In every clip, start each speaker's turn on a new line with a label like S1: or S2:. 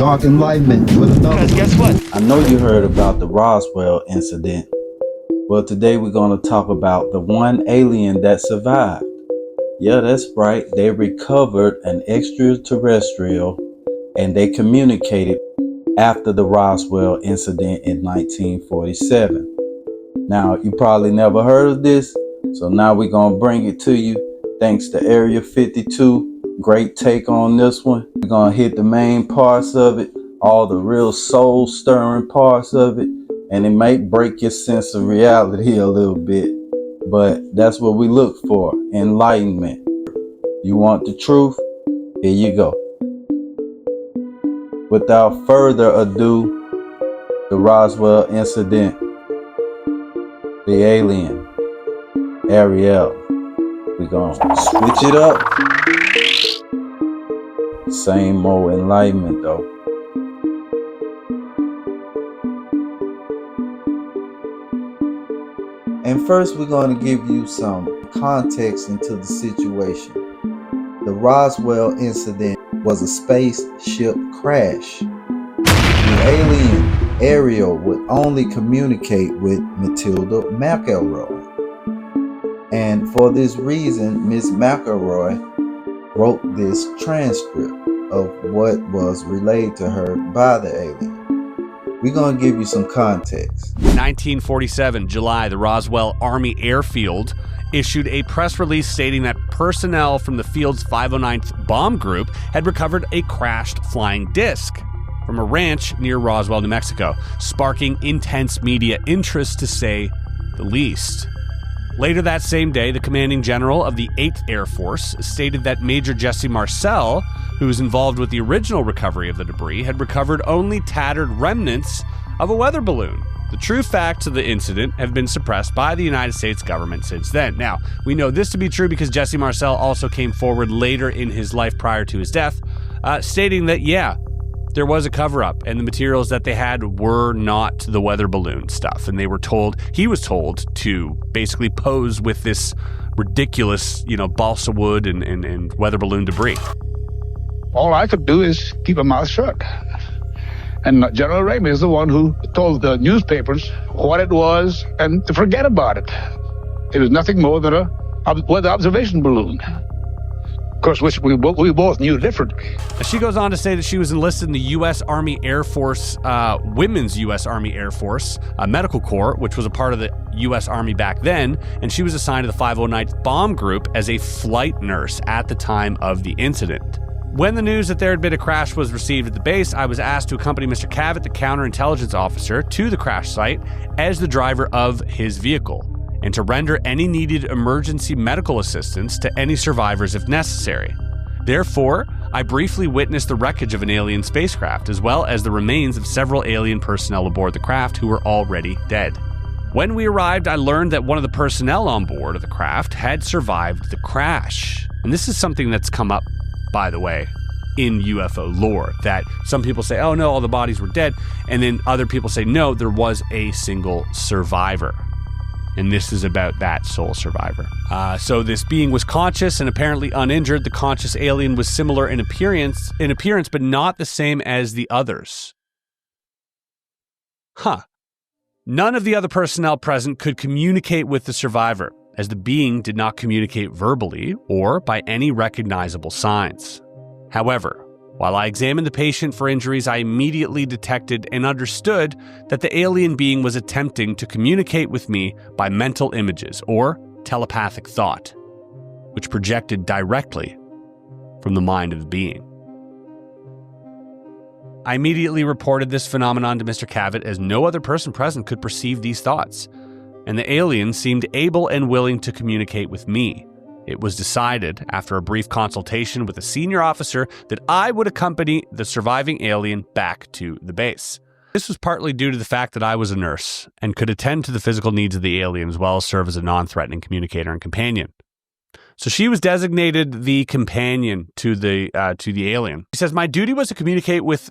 S1: Dark Enlightenment with another.
S2: Because guess what?
S3: I know you heard about the Roswell incident. Well, today we're going to talk about the one alien that survived. Yeah, that's right. They recovered an extraterrestrial and they communicated after the Roswell incident in 1947. Now, you probably never heard of this, so now we're going to bring it to you. Thanks to Area 52. Great take on this one. We're going to hit the main parts of it, all the real soul-stirring parts of it, and it might break your sense of reality a little bit, but that's what we look for, enlightenment. You want the truth? Here you go. Without further ado, the Roswell incident, the alien, Ariel. We're gonna switch it up. Same old enlightenment though. And first we're going to give you some context into the situation. The Roswell incident was a spaceship crash. The alien Ariel would only communicate with Matilda MacElroy. And for this reason, Miss MacElroy wrote this transcript of what was relayed to her by the alien. We're going to give you some context.
S2: 1947, July, the Roswell Army Airfield issued a press release stating that personnel from the field's 509th Bomb Group had recovered a crashed flying disc from a ranch near Roswell, New Mexico, sparking intense media interest to say the least. Later that same day, the commanding general of the 8th Air Force stated that Major Jesse Marcel, who was involved with the original recovery of the debris, had recovered only tattered remnants of a weather balloon. The true facts of the incident have been suppressed by the United States government since then. Now, we know this to be true because Jesse Marcel also came forward later in his life prior to his death, stating that, yeah, there was a cover-up and the materials that they had were not the weather balloon stuff. And he was told to basically pose with this ridiculous, balsa wood and weather balloon debris.
S4: All I could do is keep a mouth shut. And General Ramey is the one who told the newspapers what it was and to forget about it. It was nothing more than a weather observation balloon. Of course, which we both knew differently.
S2: She goes on to say that she was enlisted in the U.S. Army Air Force, Women's U.S. Army Air Force Medical Corps, which was a part of the U.S. Army back then, and she was assigned to the 509th Bomb Group as a flight nurse at the time of the incident. When the news that there had been a crash was received at the base, I was asked to accompany Mr. Cavett, the counterintelligence officer, to the crash site as the driver of his vehicle, and to render any needed emergency medical assistance to any survivors if necessary. Therefore, I briefly witnessed the wreckage of an alien spacecraft, as well as the remains of several alien personnel aboard the craft who were already dead. When we arrived, I learned that one of the personnel on board of the craft had survived the crash. And this is something that's come up, by the way, in UFO lore, that some people say, oh no, all the bodies were dead, and then other people say, no, there was a single survivor. And this is about that sole survivor. So this being was conscious and apparently uninjured. The conscious alien was similar in appearance, but not the same as the others. None of the other personnel present could communicate with the survivor, as the being did not communicate verbally or by any recognizable signs. However, while I examined the patient for injuries, I immediately detected and understood that the alien being was attempting to communicate with me by mental images or telepathic thought, which projected directly from the mind of the being. I immediately reported this phenomenon to Mr. Cavett, as no other person present could perceive these thoughts, and the alien seemed able and willing to communicate with me. It was decided, after a brief consultation with a senior officer, that I would accompany the surviving alien back to the base. This was partly due to the fact that I was a nurse and could attend to the physical needs of the alien as well as serve as a non-threatening communicator and companion. So she was designated the companion to the alien. She says, my duty was to communicate with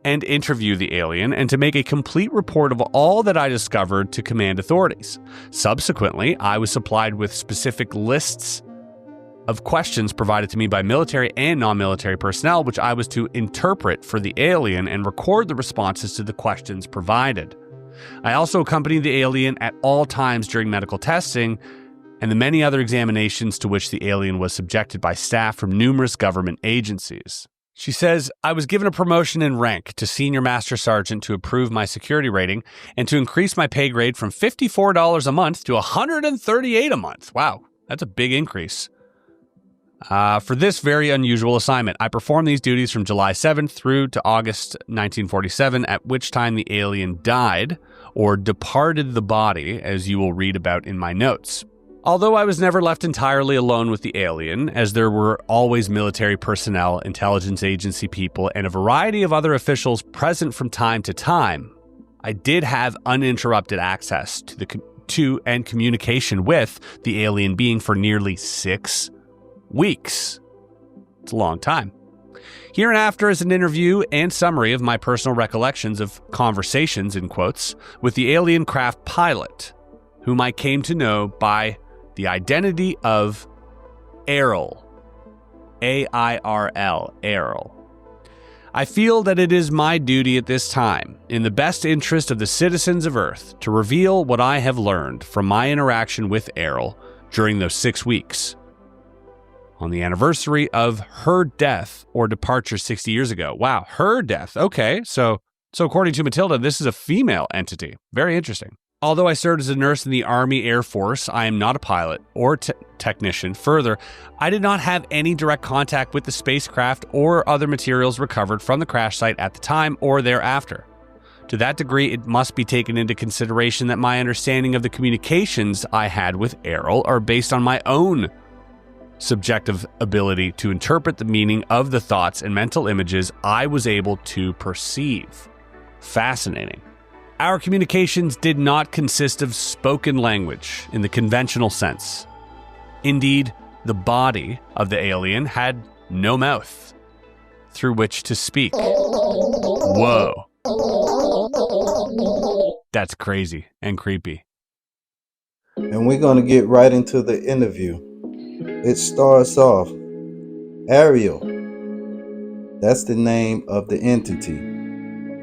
S2: and interview the alien and to make a complete report of all that I discovered to command authorities. Subsequently, I was supplied with specific lists of questions provided to me by military and non-military personnel, which I was to interpret for the alien and record the responses to the questions provided. I also accompanied the alien at all times during medical testing and the many other examinations to which the alien was subjected by staff from numerous government agencies. She says, I was given a promotion in rank to Senior Master Sergeant to improve my security rating and to increase my pay grade from $54 a month to $138 a month. Wow, that's a big increase. For this very unusual assignment, I performed these duties from July 7th through to August 1947, at which time the alien died or departed the body, as you will read about in my notes. Although I was never left entirely alone with the alien, as there were always military personnel, intelligence agency people, and a variety of other officials present from time to time, I did have uninterrupted access to and communication with the alien being for nearly 6 weeks. It's a long time. Hereinafter is an interview and summary of my personal recollections of conversations, in quotes, with the alien craft pilot, whom I came to know by the identity of Ariel. A-I-R-L, Ariel. I feel that it is my duty at this time, in the best interest of the citizens of Earth, to reveal what I have learned from my interaction with Ariel during those 6 weeks. On the anniversary of her death or departure 60 years ago. Wow, her death. Okay, so according to Matilda, this is a female entity. Very interesting. Although I served as a nurse in the Army Air Force, I am not a pilot or technician. Further, I did not have any direct contact with the spacecraft or other materials recovered from the crash site at the time or thereafter. To that degree, it must be taken into consideration that my understanding of the communications I had with Ariel are based on my own subjective ability to interpret the meaning of the thoughts and mental images I was able to perceive. Fascinating. Our communications did not consist of spoken language in the conventional sense. Indeed, the body of the alien had no mouth through which to speak. Whoa. That's crazy and creepy.
S3: And we're going to get right into the interview. It starts off, Ariel. That's the name of the entity.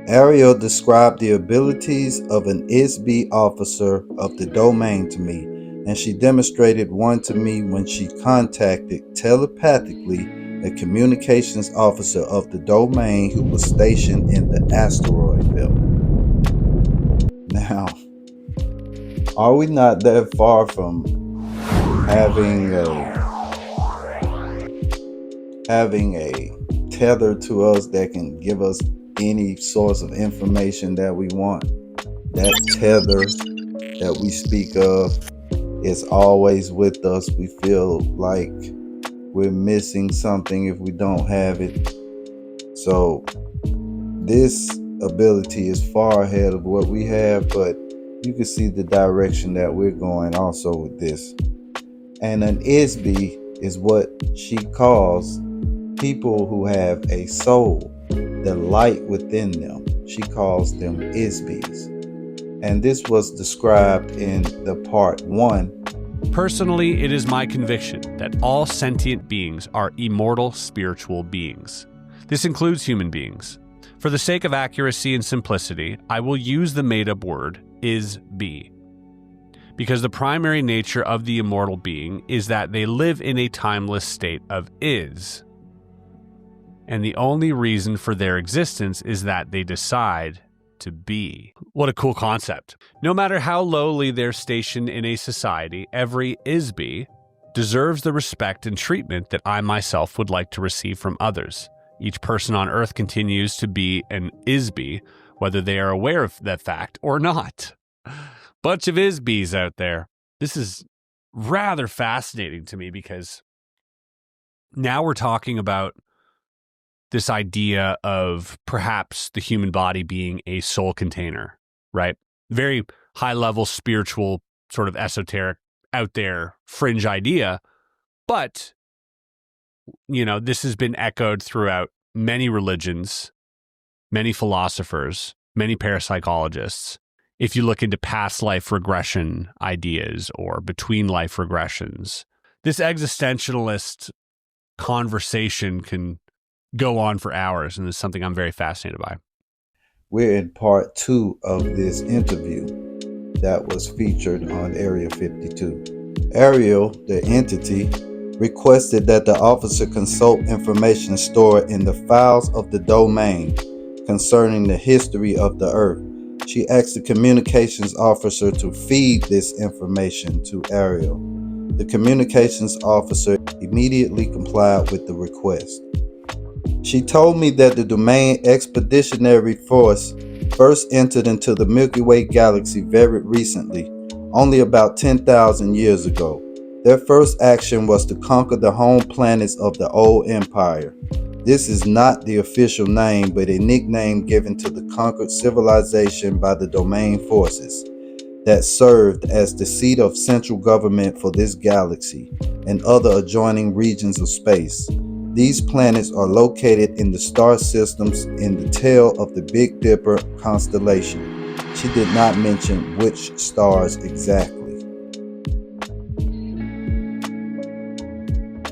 S3: Ariel described the abilities of an ISB officer of the domain to me, and she demonstrated one to me when she contacted telepathically a communications officer of the domain who was stationed in the asteroid belt. Now, are we not that far from having a tether to us that can give us any source of information that we want? That tether that we speak of is always with us. We feel like we're missing something if we don't have it. So this ability is far ahead of what we have, but you can see the direction that we're going also with this. And an ISB is what she calls people who have a soul, the light within them. She calls them ISBs. And this was described in the part 1.
S2: Personally, it is my conviction that all sentient beings are immortal spiritual beings. This includes human beings. For the sake of accuracy and simplicity, I will use the made-up word ISB, because the primary nature of the immortal being is that they live in a timeless state of is. And the only reason for their existence is that they decide to be. What a cool concept. No matter how lowly their station in a society, every ISB deserves the respect and treatment that I myself would like to receive from others. Each person on Earth continues to be an ISB, whether they are aware of that fact or not. Bunch of ISBs out there. This is rather fascinating to me because now we're talking about this idea of perhaps the human body being a soul container, right? Very high level spiritual, sort of esoteric, out there fringe idea. But, you know, this has been echoed throughout many religions, many philosophers, many parapsychologists. If you look into past life regression ideas or between life regressions, this existentialist conversation can go on for hours, and it's something I'm very fascinated by.
S3: We're in part 2 of this interview that was featured on Area 52. Ariel, the entity, requested that the officer consult information stored in the files of the domain concerning the history of the Earth. She asked the communications officer to feed this information to Ariel. The communications officer immediately complied with the request. She told me that the Domain Expeditionary Force first entered into the Milky Way galaxy very recently, only about 10,000 years ago. Their first action was to conquer the home planets of the old empire. This is not the official name, but a nickname given to the conquered civilization by the Domain forces that served as the seat of central government for this galaxy and other adjoining regions of space. These planets are located in the star systems in the tail of the Big Dipper constellation. She did not mention which stars exactly.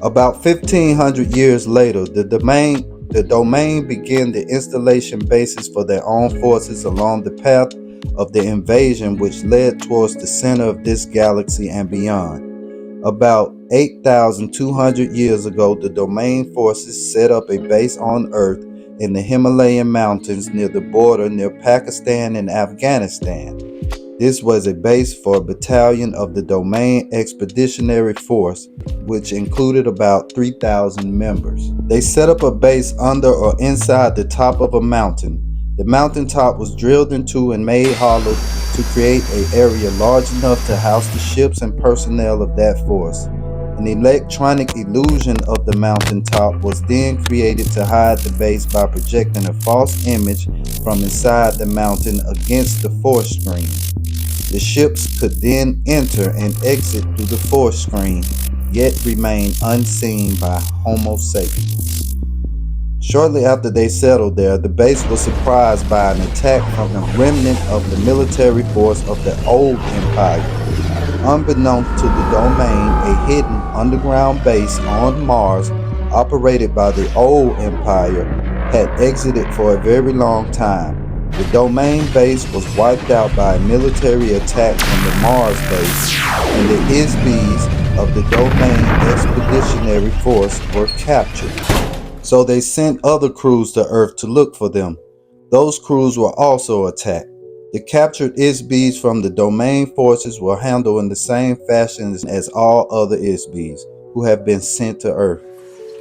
S3: About 1,500 years later, the domain began the installation bases for their own forces along the path of the invasion, which led towards the center of this galaxy and beyond. About 8,200 years ago, the Domain forces set up a base on Earth in the Himalayan mountains near the border near Pakistan and Afghanistan. This was a base for a battalion of the Domain Expeditionary Force, which included about 3,000 members. They set up a base under or inside the top of a mountain. The mountaintop was drilled into and made hollow to create an area large enough to house the ships and personnel of that force. An electronic illusion of the mountaintop was then created to hide the base by projecting a false image from inside the mountain against the force screen. The ships could then enter and exit through the force screen, yet remain unseen by Homo sapiens. Shortly after they settled there, the base was surprised by an attack from a remnant of the military force of the old empire. Unbeknownst to the Domain, a hidden underground base on Mars, operated by the old empire, had exited for a very long time. The Domain base was wiped out by a military attack from the Mars base, and the ISBs of the Domain Expeditionary Force were captured. So they sent other crews to Earth to look for them. Those crews were also attacked. The captured ISBs from the Domain forces were handled in the same fashion as all other ISBs who have been sent to Earth.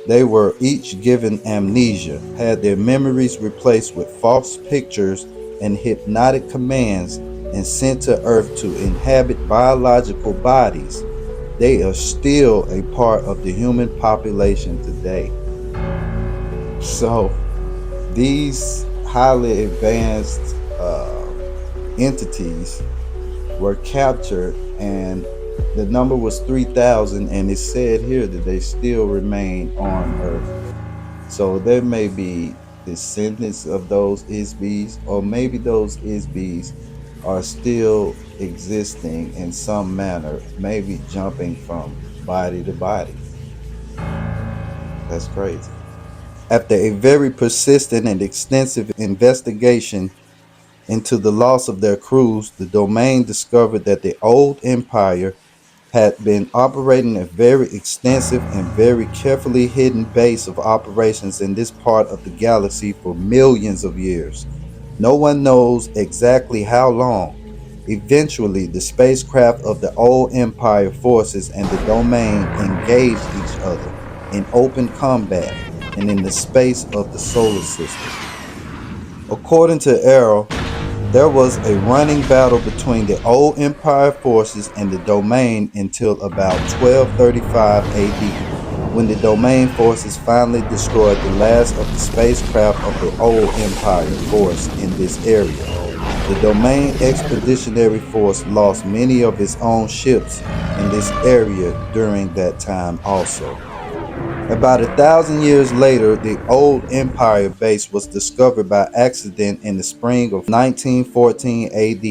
S3: They were each given amnesia, had their memories replaced with false pictures and hypnotic commands, and sent to Earth to inhabit biological bodies. They are still a part of the human population today. So these highly advanced entities were captured, and the number was 3,000, and it said here that they still remain on Earth. So there may be descendants of those ISBs, or maybe those ISBs are still existing in some manner, maybe jumping from body to body. That's crazy. After a very persistent and extensive investigation into the loss of their crews, the Domain discovered that the old empire had been operating a very extensive and very carefully hidden base of operations in this part of the galaxy for millions of years. No one knows exactly how long. Eventually, the spacecraft of the old empire forces and the Domain engaged each other in open combat and in the space of the solar system. According to Ariel, there was a running battle between the old empire forces and the Domain until about 1235 AD, when the Domain forces finally destroyed the last of the spacecraft of the old empire force in this area. The Domain Expeditionary Force lost many of its own ships in this area during that time also. About 1,000 years later, the old empire base was discovered by accident in the spring of 1914 AD.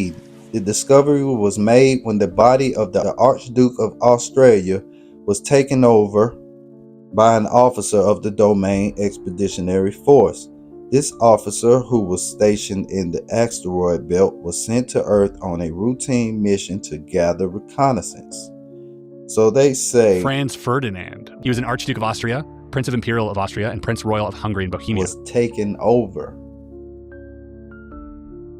S3: The discovery was made when the body of the Archduke of Austria was taken over by an officer of the Domain Expeditionary Force. This officer, who was stationed in the asteroid belt, was sent to Earth on a routine mission to gather reconnaissance. So they say
S2: Franz Ferdinand. He was an Archduke of Austria, Prince of Imperial of Austria, and Prince Royal of Hungary and Bohemia.
S3: Was taken over,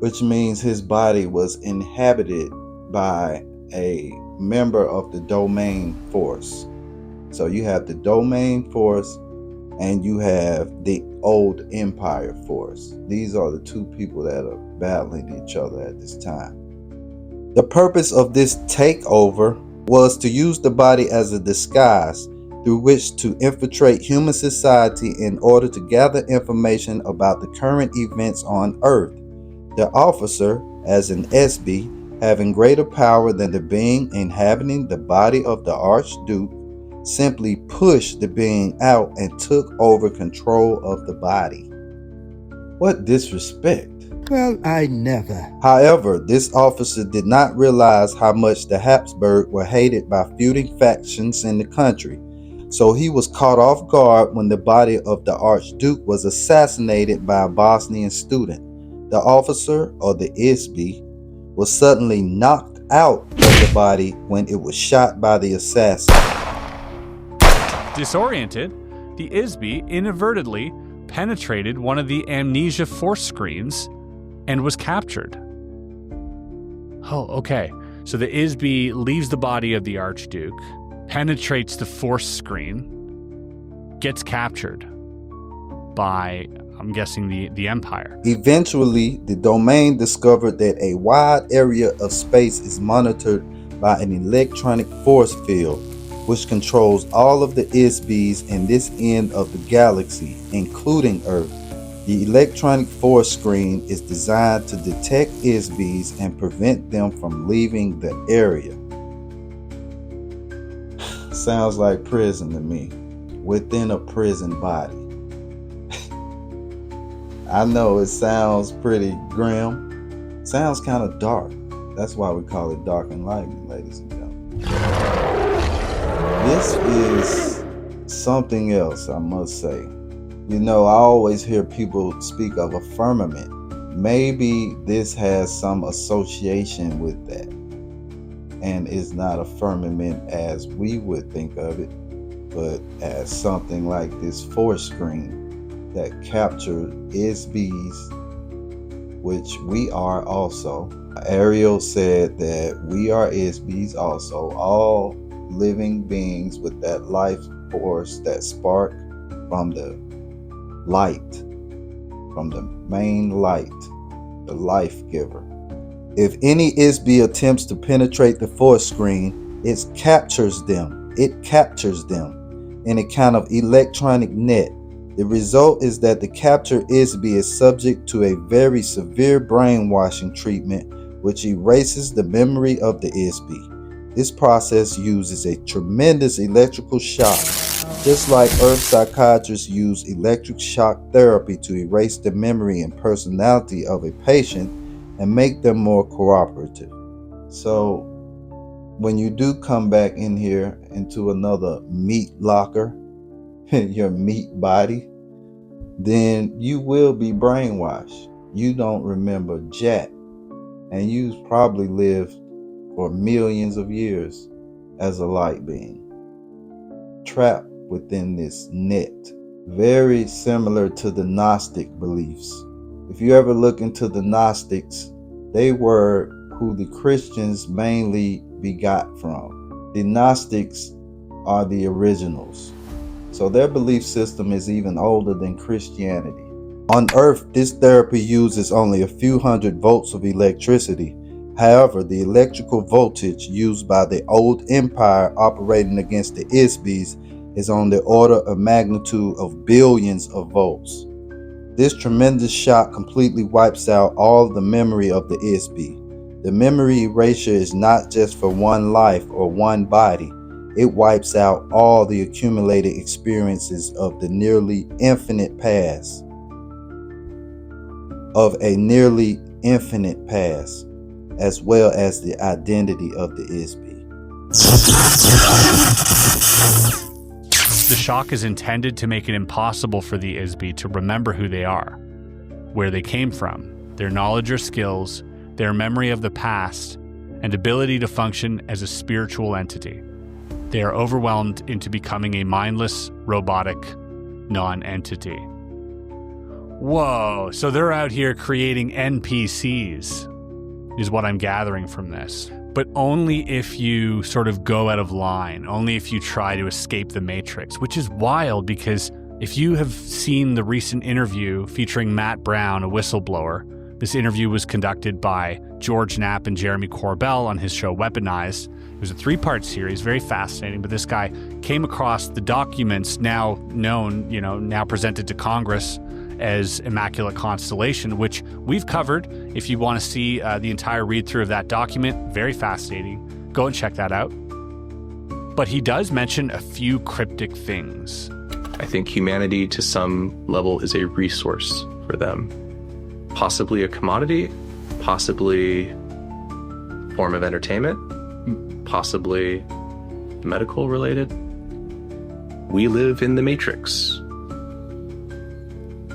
S3: which means his body was inhabited by a member of the Domain Force. So you have the Domain Force and you have the Old Empire Force. These are the two people that are battling each other at this time. The purpose of this takeover was to use the body as a disguise through which to infiltrate human society in order to gather information about the current events on Earth. The officer, as an SB, having greater power than the being inhabiting the body of the Archduke, simply pushed the being out and took over control of the body. What disrespect.
S1: Well, I never.
S3: However, this officer did not realize how much the Habsburg were hated by feuding factions in the country, so he was caught off guard when the body of the Archduke was assassinated by a Bosnian student. The officer, or the ISB, was suddenly knocked out of the body when it was shot by the assassin.
S2: Disoriented, the ISB inadvertently penetrated one of the amnesia force screens and was captured. Oh, okay. So the ISB leaves the body of the Archduke, penetrates the force screen, gets captured by, I'm guessing, the Empire.
S3: Eventually, the Domain discovered that a wide area of space is monitored by an electronic force field, which controls all of the ISBs in this end of the galaxy, including Earth. The electronic force screen is designed to detect ISBs and prevent them from leaving the area. Sounds like prison to me. Within a prison body. I know it sounds pretty grim. Sounds kind of dark. That's why we call it Dark Enlightenment, ladies and gentlemen. This is something else, I must say. You know, I always hear people speak of a firmament. Maybe this has some association with that, and is not a firmament as we would think of it, but as something like this force screen that captured ISBs, which we are also. Ariel said that we are ISBs also, all living beings with that life force, that spark from the light, from the main light, the life giver. If any ISB attempts to penetrate the force screen, it captures them in a kind of electronic net. The result is that the captured ISB is subject to a very severe brainwashing treatment, which erases the memory of the ISB. This process uses a tremendous electrical shock, just like Earth psychiatrists use electric shock therapy to erase the memory and personality of a patient and make them more cooperative. So when you do come back in here into another meat locker, your meat body, then you will be brainwashed. You don't remember jack, and you probably lived for millions of years as a light being, trapped within this net. Very similar to the Gnostic beliefs. If you ever look into the Gnostics, they were who the Christians mainly begot from. The Gnostics are the originals. So their belief system is even older than Christianity. On Earth, this therapy uses only a few hundred volts of electricity. However, the electrical voltage used by the old empire operating against the ISBs is on the order of magnitude of billions of volts. This tremendous shock completely wipes out all the memory of the ISB. The memory erasure is not just for one life or one body. It wipes out all the accumulated experiences of the nearly infinite past. As well as the identity of the ISB.
S2: The shock is intended to make it impossible for the ISB to remember who they are, where they came from, their knowledge or skills, their memory of the past, and ability to function as a spiritual entity. They are overwhelmed into becoming a mindless, robotic non-entity. Whoa, so they're out here creating NPCs, is what I'm gathering from this. But only if you sort of go out of line, only if you try to escape the Matrix, which is wild because if you have seen the recent interview featuring Matt Brown, a whistleblower, this interview was conducted by George Knapp and Jeremy Corbell on his show Weaponized. It was a 3-part series, very fascinating, but this guy came across the documents now known, now presented to Congress as Immaculate Constellation, which we've covered. If you want to see the entire read-through of that document, very fascinating. Go and check that out. But he does mention a few cryptic things.
S5: I think humanity to some level is a resource for them. Possibly a commodity, possibly a form of entertainment, possibly medical related. We live in the Matrix.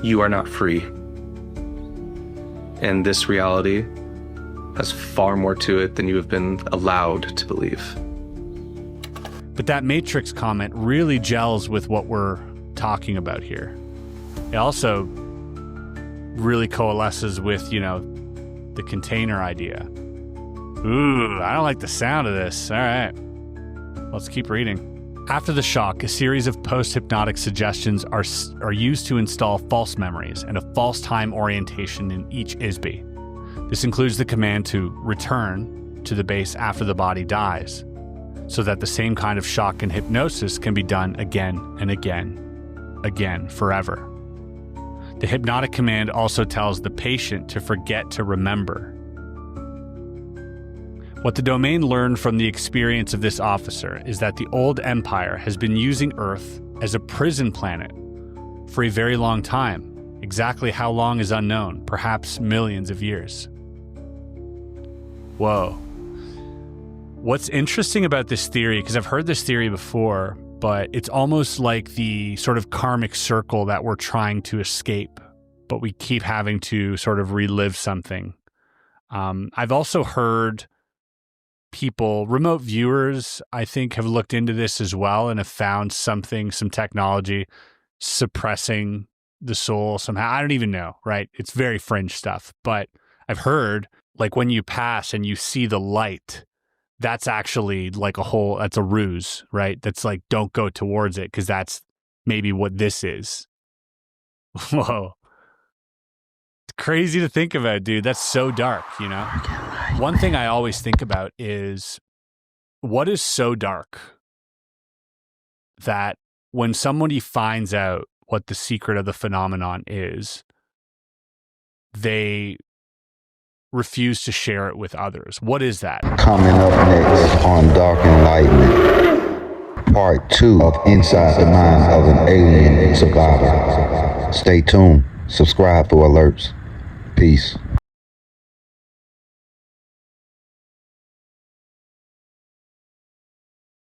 S5: You are not free. And this reality has far more to it than you have been allowed to believe.
S2: But that Matrix comment really gels with what we're talking about here. It also really coalesces with, the container idea. Ooh, I don't like the sound of this. All right, let's keep reading. After the shock, a series of post-hypnotic suggestions are used to install false memories and a false time orientation in each ISB. This includes the command to return to the base after the body dies, so that the same kind of shock and hypnosis can be done again and again, forever. The hypnotic command also tells the patient to forget to remember. What the domain learned from the experience of this officer is that the old empire has been using Earth as a prison planet for a very long time. Exactly how long is unknown, perhaps millions of years. Whoa. What's interesting about this theory, because I've heard this theory before, but it's almost like the sort of karmic circle that we're trying to escape, but we keep having to sort of relive something. I've also heard people, remote viewers, I think, have looked into this as well and have found some technology suppressing the soul somehow. I don't even know, right? It's very fringe stuff, but I've heard like when you pass and you see the light, that's actually like that's a ruse, right? That's like, don't go towards it because that's maybe what this is. Whoa. It's crazy to think about, dude. That's so dark, One thing I always think about is what is so dark that when somebody finds out what the secret of the phenomenon is, they refuse to share it with others. What is that?
S6: Coming up next on Dark Enlightenment, part 2 of Inside the Mind of an Alien Survivor. Stay tuned. Subscribe for alerts. Peace.